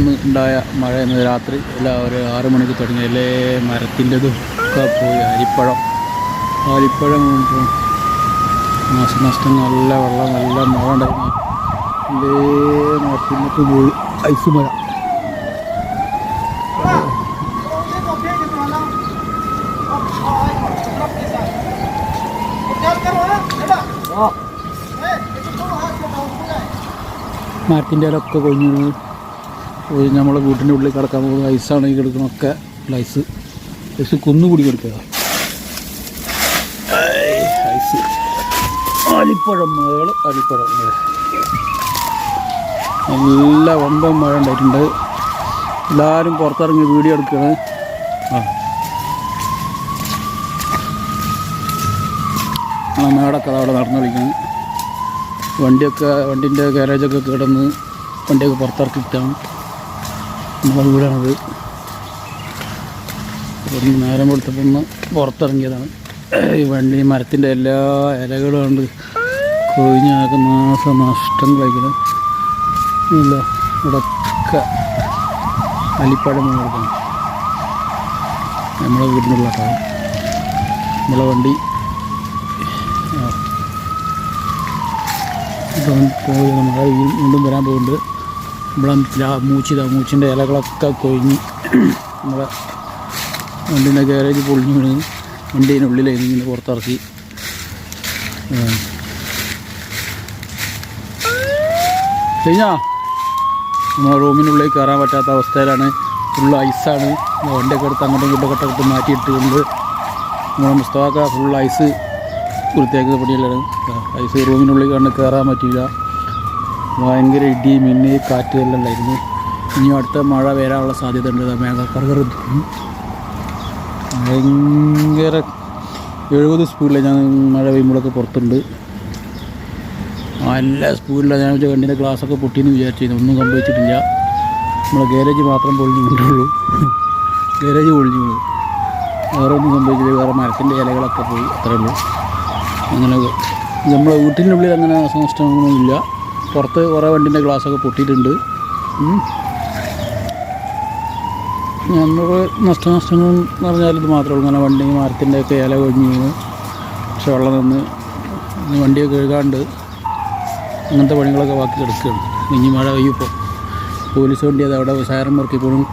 ഇന്ന് ഉണ്ടായ മഴ ഇന്ന് രാത്രി ഒരു 6 മണിക്ക് തുടങ്ങി എല്ലാ മരത്തിൻ്റെതും ഒക്കെ പോയി. അരിപ്പഴം നാശനഷ്ടം, നല്ല വെള്ളം, നല്ല മഴ ഉണ്ടായിരുന്നു. എല്ലാ മരത്തിനൊക്കെ പോയി. ഐസ് മഴ. മരത്തിൻ്റെ ഇലൊക്കെ കൊഞ്ഞ് പോയി. നമ്മളെ വീട്ടിൻ്റെ ഉള്ളിൽ കിടക്കാൻ പോകുന്ന ഐസാണ് ഈ കിടക്കുന്നൊക്കെ. ഐസ് കുന്നുകൂടി കിടക്കുക. ഐസ് അലിപ്പഴം നല്ല വമ്പൻ മഴ ഉണ്ടായിട്ടുണ്ട്. എല്ലാവരും പുറത്തിറങ്ങി വീഡിയോ എടുക്കുകയാണ്. മേടൊക്കെ അവിടെ നടന്നു കളിക്കണം. വണ്ടിൻ്റെ ഗാരേജൊക്കെ കിടന്ന് വണ്ടിയൊക്കെ പുറത്തിറക്കിയിട്ടാണ് നമ്മളെ വീടാണത്. ഒന്ന് നേരം കൊടുത്തപ്പോൾ ഒന്ന് പുറത്തിറങ്ങിയതാണ്. ഈ മരത്തിൻ്റെ എല്ലാ ഇലകളും കൊണ്ട് കൊഴിഞ്ഞാകെ നാശനഷ്ടങ്ങളായിരിക്കണം. ഇല്ല, ഇവിടെയൊക്കെ അലിപ്പഴം കൊടുക്കണം. നമ്മളെ വീടിനുള്ള നമ്മളെ വണ്ടി പോയി. മഴ വീണ്ടും വരാൻ പോകുന്നുണ്ട്. നമ്മളെ മൂച്ചിൻ്റെ ഇലകളൊക്കെ കൊഴിഞ്ഞ് നമ്മളെ വണ്ടീൻ്റെ ഗാരേജ് പൊളിഞ്ഞു വീണ് വണ്ടീനുള്ളിലേക്ക് ഇങ്ങനെ പുറത്തിറക്കി. കഴിഞ്ഞാൽ നമ്മളെ റൂമിനുള്ളിൽ കയറാൻ പറ്റാത്ത അവസ്ഥയിലാണ്. ഫുള്ള് ഐസാണ്. വണ്ടിയൊക്കെ എടുത്ത് അങ്ങോട്ടും ഇങ്ങോട്ടൊക്കെ ഇട്ട് മാറ്റിയിട്ടുണ്ട്. നമ്മളെ മുസ്തഫ ഫുൾ ഐസ് വൃത്തിയാക്കുന്ന പണിയിലാണ്. ഐസ് റൂമിനുള്ളിൽ കണ്ട് കയറാൻ പറ്റില്ല. ഭയങ്കര ഇടി, മിന്നി, കാറ്റ് എല്ലാം ഉണ്ടായിരുന്നു. ഇനിയും അടുത്ത മഴ വരാനുള്ള സാധ്യത ഉണ്ട്. മേഘക്കറുകർ ഭയങ്കര 70 സ്പീഡിൽ ഞാൻ മഴ പെയ്യുമ്പോഴൊക്കെ പുറത്തുണ്ട്. നല്ല സ്പീഡിലാണ്. ഞാൻ വണ്ടീൻ്റെ ഗ്ലാസ്സൊക്കെ പൊട്ടിയെന്ന് വിചാരിച്ചിരുന്നു. ഒന്നും സംഭവിച്ചിട്ടില്ല. നമ്മളെ ഗാരേജ് മാത്രം പൊളിഞ്ഞു കൊണ്ടുള്ളൂ. ഗാരേജ് പൊളിഞ്ഞു വീണു. വേറെ ഒന്നും സംഭവിച്ചില്ല. വേറെ മരത്തിൻ്റെ ഇലകളൊക്കെ പോയി, അത്രേ ഉള്ളൂ. അങ്ങനെ നമ്മളെ വീട്ടിനുള്ളിൽ അങ്ങനെ നാശനഷ്ടങ്ങളൊന്നുമില്ല. പുറത്ത് കുറേ വണ്ടീൻ്റെ ഗ്ലാസ്സൊക്കെ പൊട്ടിയിട്ടുണ്ട്. നമ്മൾ നഷ്ടങ്ങൾ എന്ന് പറഞ്ഞാൽ ഇത് മാത്രമേ ഉള്ളൂ. അങ്ങനെ വണ്ടി മരത്തിൻ്റെയൊക്കെ ഇല കൊഴിഞ്ഞ് വീണ് പക്ഷെ വെള്ളം നിന്ന് വണ്ടിയൊക്കെ കഴുകാണ്ട് അങ്ങനത്തെ പണികളൊക്കെ ബാക്കി കിടക്കുകയാണ്. ഇനി മഴ പെയ്യുമ്പോൾ പോലീസ് വണ്ടി അത് അവിടെ സൈറൻ മുറുക്കി പോകണം.